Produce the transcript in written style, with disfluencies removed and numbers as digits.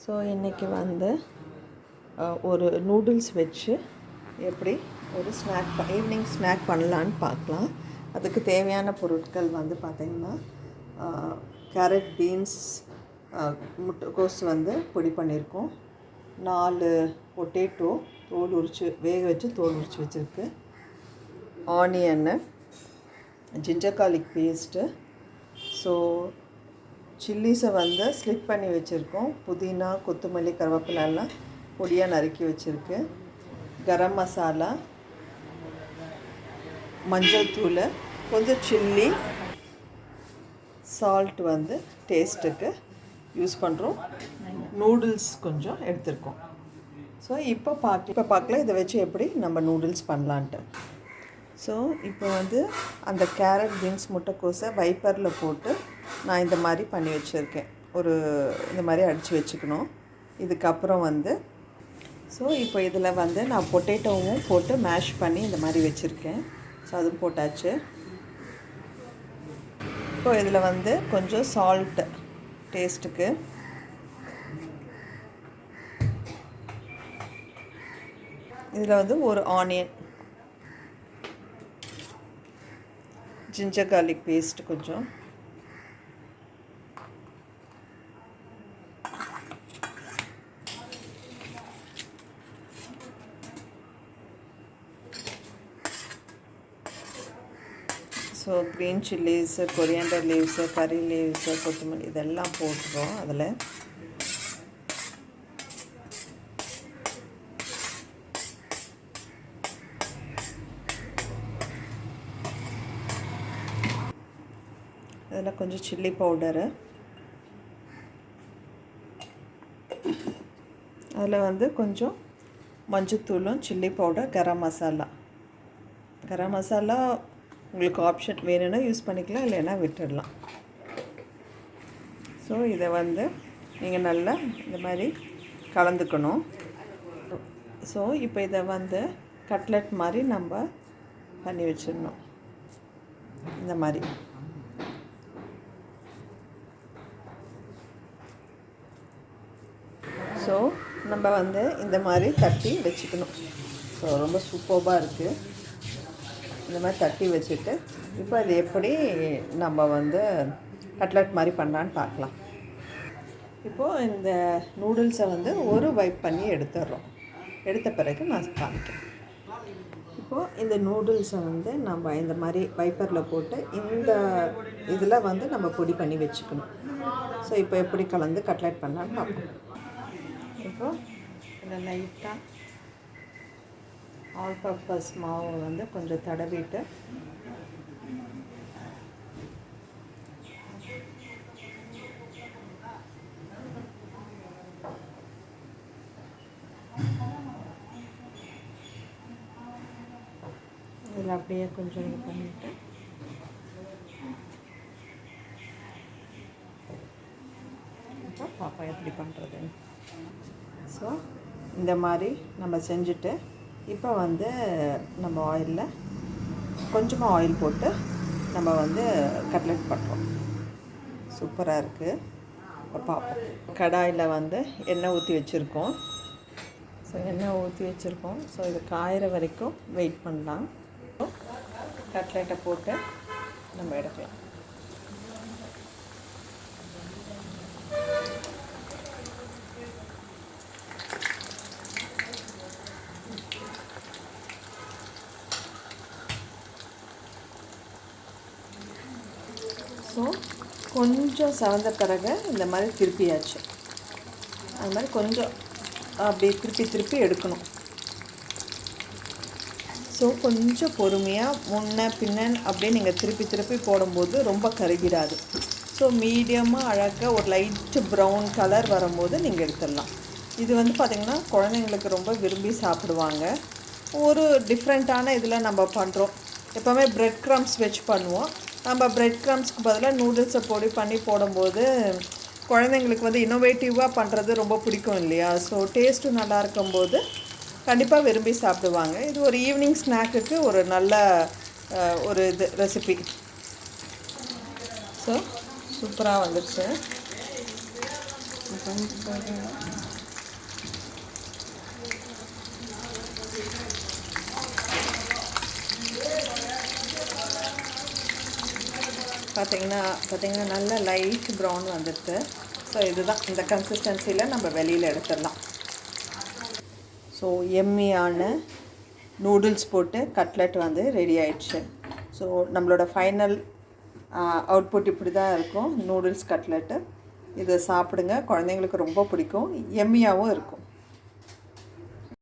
So இன்றைக்கி வந்து ஒரு நூடுல்ஸ் வச்சு எப்படி ஒரு ஈவினிங் ஸ்நாக் பண்ணலான்னு பார்க்கலாம். அதுக்கு தேவையான பொருட்கள் வந்து பார்த்திங்கன்னா கேரட், பீன்ஸ், முட்டைக்கோஸ் வந்து பொடி பண்ணியிருக்கோம். 4 பொட்டேட்டோ தோல் உரித்து வேக வச்சு தோல் உரித்து வச்சுருக்கு. ஆனியன்னு, ஜிஞ்சர் கார்லிக் பேஸ்ட்டு, ஸோ சில்லிஸை வந்து ஸ்லிப் பண்ணி வச்சுருக்கோம். புதினா, கொத்தமல்லி, கருவேப்பிலெல்லாம் பொடியாக நறுக்கி வச்சுருக்கு. கரம் மசாலா, மஞ்சள் தூள், கொஞ்சம் சில்லி, சால்ட் வந்து டேஸ்ட்டுக்கு யூஸ் பண்ணுறோம். நூடுல்ஸ் கொஞ்சம் எடுத்துருக்கோம். ஸோ இப்போ பார்க்கலாம் இதை வச்சு எப்படி நம்ம நூடுல்ஸ் பண்ணலான்ட்டு. ஸோ இப்போ வந்து அந்த கேரட், பீன்ஸ், முட்டைக்கோஸை வைப்பரில் போட்டு நான் இந்த மாதிரி பண்ணி வச்சுருக்கேன். இந்த மாதிரி அடித்து வச்சுக்கணும். இதுக்கப்புறம் வந்து ஸோ இப்போ இதில் வந்து நான் பொட்டேட்டோவும் போட்டு மேஷ் பண்ணி இந்த மாதிரி வச்சுருக்கேன். ஸோ அதுவும் போட்டாச்சு. இப்போ இதில் வந்து கொஞ்சம் சால்ட்டு டேஸ்ட்டுக்கு, இதில் வந்து ஒரு ஆனியன், ஜிஞ்சர் கார்லிக் பேஸ்ட் கொஞ்சம், so green chillies, coriander leaves, கறி லீவ்ஸு, கொத்தமல்லி இதெல்லாம் போட்டுருவோம். அதில் கொஞ்சம் சில்லி பவுடரு, அதில் வந்து கொஞ்சம் மஞ்சத்தூளும், சில்லி பவுடர், கரம் மசாலா உங்களுக்கு ஆப்ஷன் வேணும்னா யூஸ் பண்ணிக்கலாம், இல்லைன்னா விட்டுடலாம். ஸோ இதை வந்து நீங்கள் நல்லா இந்த மாதிரி கலந்துக்கணும். ஸோ இப்போ இதை வந்து கட்லெட் மாதிரி நம்ம பண்ணி வச்சிடணும். இந்த மாதிரி ஸோ நம்ம வந்து இந்த மாதிரி தட்டி வச்சுக்கணும். ஸோ ரொம்ப சூப்பராக இருக்குது. இந்த மாதிரி தட்டி வச்சுட்டு இப்போ அது எப்படி நம்ம வந்து கட்லெட் மாதிரி பண்ணலான்னு பார்க்கலாம். இப்போது இந்த நூடுல்ஸை வந்து ஒரு வைப் பண்ணி எடுத்துடுறோம். எடுத்த பிறகு நான் காமிக்கிறேன். இப்போது இந்த நூடுல்ஸை வந்து நம்ம இந்த மாதிரி வைப்பரில் போட்டு இந்த இதில் வந்து நம்ம பொடி பண்ணி வச்சுக்கணும். ஸோ இப்போ எப்படி கலந்து கட்லெட் பண்ணலான்னு பார்ப்போம். இப்போது இதில் லைட்டாக ஆல் பர்பஸ் மாவு வந்து கொஞ்சம் தடவிட்டு இதில் அப்படியே கொஞ்சம் இது பண்ணிவிட்டு இப்போ பாப்பா எப்படி பண்ணுறது. ஸோ இந்த மாதிரி நம்ம செஞ்சுட்டு இப்போ வந்து நம்ம ஆயிலில் கொஞ்சமாக ஆயில் போட்டு நம்ம வந்து கட்லெட் பண்ணுறோம். சூப்பராக இருக்குது. இப்போ பார்ப்போம். கடாயில் வந்து எண்ணெய் ஊற்றி வச்சுருக்கோம். ஸோ இது காயிற வரைக்கும் வெயிட் பண்ணலாம். கட்லெட்டை போட்டு நம்ம எடுக்கலாம். ஸோ கொஞ்சம் செவந்த பிறகு இந்த மாதிரி திருப்பியாச்சு. அது மாதிரி கொஞ்சம் அப்படியே திருப்பி எடுக்கணும். ஸோ கொஞ்சம் பொறுமையாக முன்ன பின்ன அப்படியே நீங்கள் திருப்பி போடும்போது ரொம்ப கருகிடாது. ஸோ மீடியமாக அழகாக ஒரு லைட்டு ப்ரௌன் கலர் வரும்போது நீங்கள் எடுத்துடலாம். இது வந்து பார்த்திங்கன்னா குழந்தைங்களுக்கு ரொம்ப விரும்பி சாப்பிடுவாங்க. ஒரு டிஃப்ரெண்ட்டான இதில் நம்ம பண்ணுறோம். எப்போவுமே ப்ரெட் க்ரம்ஸ் வச்சு பண்ணுவோம். நம்ம ப்ரெட் க்ரம்ஸ்க்கு பதிலாக நூடுல்ஸை பொடி பண்ணி போடும்போது குழந்தைங்களுக்கு வந்து இன்னோவேட்டிவாக பண்ணுறது ரொம்ப பிடிக்கும் இல்லையா? ஸோ டேஸ்ட்டும் நல்லா இருக்கும்போது கண்டிப்பாக விரும்பி சாப்பிடுவாங்க. இது ஒரு ஈவினிங் ஸ்நாக்குக்கு ஒரு நல்ல ஒரு ரெசிபி. ஸோ சூப்பராக வந்துடுச்சு. பார்த்தீங்கன்னா நல்ல லைட் ப்ரௌன் வந்துடுது. ஸோ இதுதான், இந்த கன்சிஸ்டன்சியில் நம்ம வெளியில் எடுத்துடலாம். ஸோ எம்மியான நூடுல்ஸ் போட்டு கட்லெட் வந்து ரெடி ஆயிடுச்சு. ஸோ நம்மளோட ஃபைனல் அவுட்புட் இப்படி தான் இருக்கும், நூடுல்ஸ் கட்லெட்டு. இதை சாப்பிடுங்க, குழந்தைங்களுக்கு ரொம்ப பிடிக்கும், எம்மியாகவும் இருக்கும்.